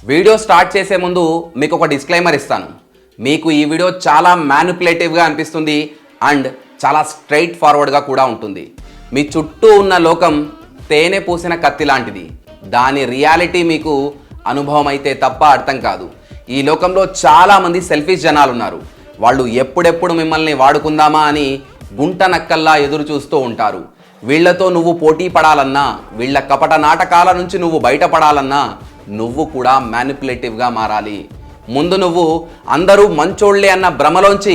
Video start చేసే ముందు మీకు ఒక డిస్క్లైమర్ ఇస్తాను. మీకు ఈ వీడియో చాలా మ్యానిపులేటివ్గా అనిపిస్తుంది అండ్ చాలా స్ట్రైట్ ఫార్వర్డ్గా కూడా ఉంటుంది. మీ చుట్టూ ఉన్న లోకం తేనె పూసిన కత్తి లాంటిది. దాని రియాలిటీ మీకు అనుభవం అయితే తప్ప అర్థం కాదు. ఈ లోకంలో చాలామంది సెల్ఫిష్ జనాలు ఉన్నారు. వాళ్ళు ఎప్పుడెప్పుడు మిమ్మల్ని వాడుకుందామా అని గుంట నక్కల్లా ఎదురు చూస్తూ ఉంటారు. వీళ్లతో నువ్వు పోటీ పడాలన్నా, వీళ్ళ కపట నాటకాల నుంచి నువ్వు బయటపడాలన్నా నువ్వు కూడా మ్యానిపులేటివ్గా మారాలి. ముందు నువ్వు అందరూ మంచోళ్లే అన్న భ్రమలోంచి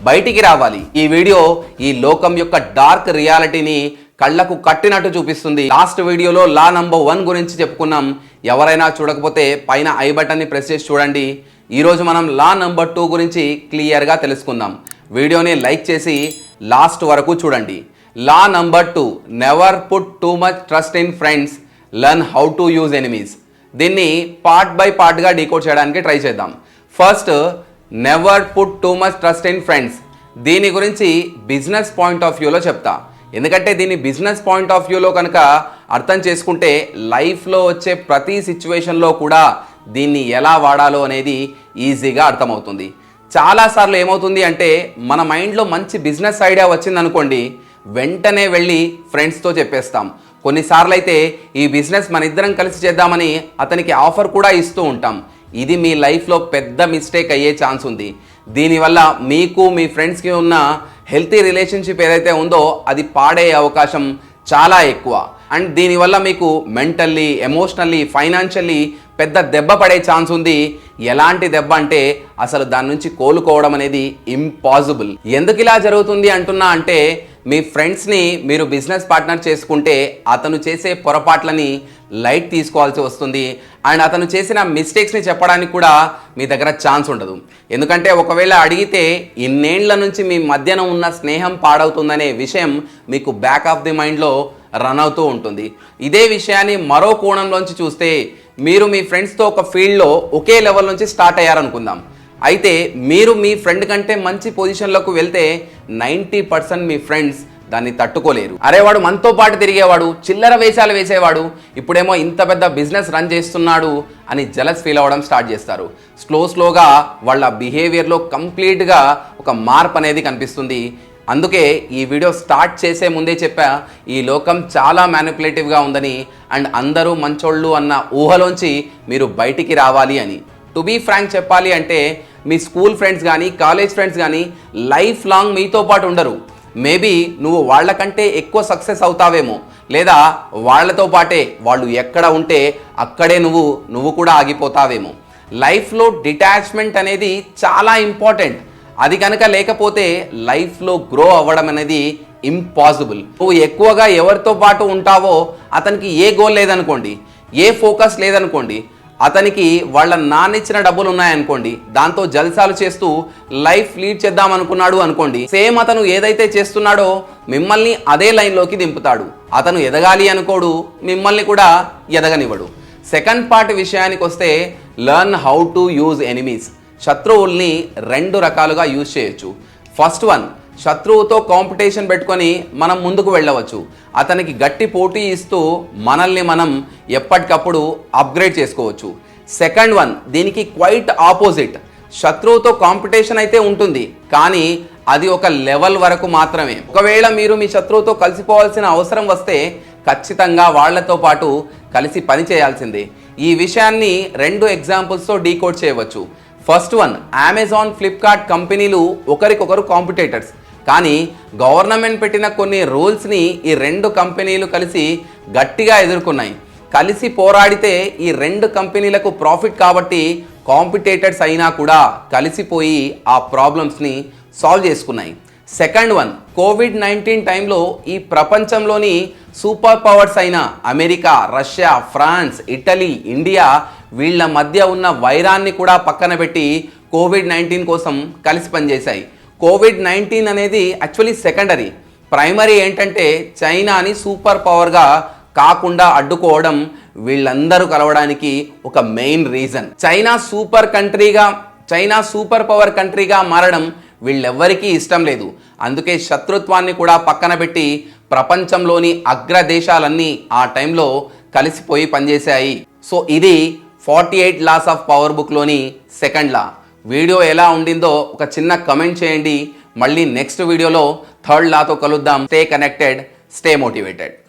బయటికి రావాలి. ఈ వీడియో ఈ లోకం యొక్క డార్క్ రియాలిటీని కళ్ళకు కట్టినట్టు చూపిస్తుంది. లాస్ట్ వీడియోలో లా నంబర్ 1 గురించి చెప్పుకున్నాం. ఎవరైనా చూడకపోతే పైన ఐ బటన్ని ప్రెస్ చేసి చూడండి. ఈరోజు మనం లా నంబర్ 2 గురించి క్లియర్గా తెలుసుకుందాం. వీడియోని లైక్ చేసి లాస్ట్ వరకు చూడండి. Law number 2, never put too much trust in friends, learn how to use enemies. దీన్ని పార్ట్ బై పార్ట్గా డీకోడ్ చేయడానికి ట్రై చేద్దాం. First, never put too much trust in friends. దీని గురించి బిజినెస్ పాయింట్ ఆఫ్ వ్యూలో చెప్తా. ఎందుకంటే దీన్ని బిజినెస్ పాయింట్ ఆఫ్ వ్యూలో కనుక అర్థం చేసుకుంటే లైఫ్లో వచ్చే ప్రతి సిచ్యువేషన్లో కూడా దీన్ని ఎలా వాడాలో అనేది ఈజీగా అర్థమవుతుంది. చాలాసార్లు ఏమవుతుంది అంటే మన మైండ్లో మంచి బిజినెస్ ఐడియా వచ్చిందనుకోండి, వెంటనే వెళ్ళి ఫ్రెండ్స్తో చెప్పేస్తాం. కొన్నిసార్లు అయితే ఈ బిజినెస్ మన ఇద్దరం కలిసి చేద్దామని అతనికి ఆఫర్ కూడా ఇస్తూ ఉంటాం. ఇది మీ లైఫ్లో పెద్ద మిస్టేక్ అయ్యే ఛాన్స్ ఉంది. దీనివల్ల మీకు మీ ఫ్రెండ్స్కి ఉన్న హెల్తీ రిలేషన్షిప్ ఏదైతే ఉందో అది పాడే అవకాశం చాలా ఎక్కువ. అండ్ దీనివల్ల మీకు మెంటల్లీ, ఎమోషనల్లీ, ఫైనాన్షియల్లీ పెద్ద దెబ్బ పడే ఛాన్స్ ఉంది. ఎలాంటి దెబ్బ అంటే అసలు దాని నుంచి కోలుకోవడం అనేది ఇంపాసిబుల్. ఎందుకు ఇలా జరుగుతుంది అంటున్నా అంటే, మీ ఫ్రెండ్స్ని మీరు బిజినెస్ పార్ట్నర్ చేసుకుంటే అతను చేసే పొరపాట్లని లైట్ తీసుకోవాల్సి వస్తుంది. అండ్ అతను చేసిన మిస్టేక్స్ని చెప్పడానికి కూడా మీ దగ్గర ఛాన్స్ ఉండదు. ఎందుకంటే ఒకవేళ అడిగితే ఇన్నేళ్ల నుంచి మీ మధ్యన ఉన్న స్నేహం పాడవుతుందనే విషయం మీకు బ్యాక్ ఆఫ్ ది మైండ్లో రన్ అవుతూ ఉంటుంది. ఇదే విషయాన్ని మరో కోణంలోంచి చూస్తే, మీరు మీ ఫ్రెండ్స్తో ఒక ఫీల్డ్లో ఒకే లెవెల్ నుంచి స్టార్ట్ అయ్యారనుకుందాం. అయితే మీరు మీ ఫ్రెండ్ కంటే మంచి పొజిషన్లోకి వెళ్తే 90% మీ ఫ్రెండ్స్ దాన్ని తట్టుకోలేరు. అరే వాడు మనతో పాటు తిరిగేవాడు, చిల్లర వేషాలు వేసేవాడు, ఇప్పుడేమో ఇంత పెద్ద బిజినెస్ రన్ చేస్తున్నాడు అని జలస్ ఫీల్ అవ్వడం స్టార్ట్ చేస్తారు. స్లోగా వాళ్ళ బిహేవియర్లో కంప్లీట్గా ఒక మార్పు అనేది కనిపిస్తుంది. అందుకే ఈ వీడియో స్టార్ట్ చేసే ముందే చెప్పా, ఈ లోకం చాలా మ్యానిపులేటివ్గా ఉందని అండ్ అందరూ మంచోళ్ళు అన్న ఊహలోంచి మీరు బయటికి రావాలి అని. టు బీ ఫ్రాంక్ చెప్పాలి అంటే, మీ స్కూల్ ఫ్రెండ్స్ కానీ కాలేజ్ ఫ్రెండ్స్ కానీ లైఫ్ లాంగ్ మీతో పాటు ఉండరు. మేబీ నువ్వు వాళ్ళకంటే ఎక్కువ సక్సెస్ అవుతావేమో, లేదా వాళ్ళతో పాటే వాళ్ళు ఎక్కడ ఉంటే అక్కడే నువ్వు కూడా ఆగిపోతావేమో. లైఫ్లో డిటాచ్మెంట్ అనేది చాలా ఇంపార్టెంట్. అది కనుక లేకపోతే లైఫ్లో గ్రో అవ్వడం అనేది ఇంపాసిబుల్. నువ్వు ఎక్కువగా ఎవరితో పాటు ఉంటావో అతనికి ఏ గోల్ లేదనుకోండి, ఏ ఫోకస్ లేదనుకోండి, అతనికి వాళ్ళ నాన్నిచ్చిన డబ్బులు ఉన్నాయనుకోండి, దాంతో జల్సాలు చేస్తూ లైఫ్ లీడ్ చేద్దాం అనుకున్నాడు అనుకోండి, సేమ్ అతను ఏదైతే చేస్తున్నాడో మిమ్మల్ని అదే లైన్లోకి దింపుతాడు. అతను ఎదగాలి అనుకోడు, మిమ్మల్ని కూడా ఎదగనివ్వడు. సెకండ్ పార్ట్ విషయానికి వస్తే, learn how to use enemies. శత్రువుల్ని 2 రకాలుగా యూజ్ చేయొచ్చు. ఫస్ట్ వన్, శత్రువుతో కాంపిటీషన్ పెట్టుకొని మనం ముందుకు వెళ్ళవచ్చు. అతనికి గట్టి పోటీ ఇస్తూ మనల్ని మనం ఎప్పటికప్పుడు అప్గ్రేడ్ చేసుకోవచ్చు. సెకండ్ వన్, దీనికి క్వైట్ ఆపోజిట్. శత్రువుతో కాంపిటీషన్ అయితే ఉంటుంది, కానీ అది ఒక లెవెల్ వరకు మాత్రమే. ఒకవేళ మీరు మీ శత్రువుతో కలిసిపోవాల్సిన అవసరం వస్తే ఖచ్చితంగా వాళ్లతో పాటు కలిసి పని చేయాల్సిందే. ఈ విషయాన్ని 2 ఎగ్జాంపుల్స్తో డీకోడ్ చేయవచ్చు. ఫస్ట్ వన్, అమెజాన్, ఫ్లిప్కార్ట్ కంపెనీలు ఒకరికొకరు కాంపిటేటర్స్. కానీ గవర్నమెంట్ పెట్టిన కొన్ని రూల్స్ని ఈ 2 కంపెనీలు కలిసి గట్టిగా ఎదుర్కొన్నాయి. కలిసి పోరాడితే ఈ 2 కంపెనీలకు ప్రాఫిట్ కాబట్టి కాంపిటేటర్స్ అయినా కూడా కలిసిపోయి ఆ ప్రాబ్లమ్స్ని సాల్వ్ చేసుకున్నాయి. సెకండ్ వన్, కోవిడ్-19 టైంలో ఈ ప్రపంచంలోని సూపర్ పవర్స్ అయిన America, Russia, France, Italy, India వీళ్ళ మధ్య ఉన్న వైరాన్ని కూడా పక్కన పెట్టి కోవిడ్-19 కోసం కలిసి పనిచేశాయి. కోవిడ్-19 అనేది యాక్చువల్లీ సెకండరీ. ప్రైమరీ ఏంటంటే చైనాని సూపర్ పవర్గా కాకుండా అడ్డుకోవడం వీళ్ళందరూ కలవడానికి ఒక main reason. China super power కంట్రీగా మారడం వీళ్ళెవ్వరికీ ఇష్టం లేదు. అందుకే శత్రుత్వాన్ని కూడా పక్కన పెట్టి ప్రపంచంలోని అగ్రదేశాలన్నీ ఆ టైంలో కలిసిపోయి పనిచేశాయి. సో ఇది 48 లాస్ ఆఫ్ పవర్ బుక్లోని సెకండ్ లా. వీడియో ఎలా ఉండిందో ఒక చిన్న కమెంట్ చేయండి. మళ్ళీ నెక్స్ట్ వీడియోలో థర్డ్ లాతో కలుద్దాం. Stay connected, stay motivated.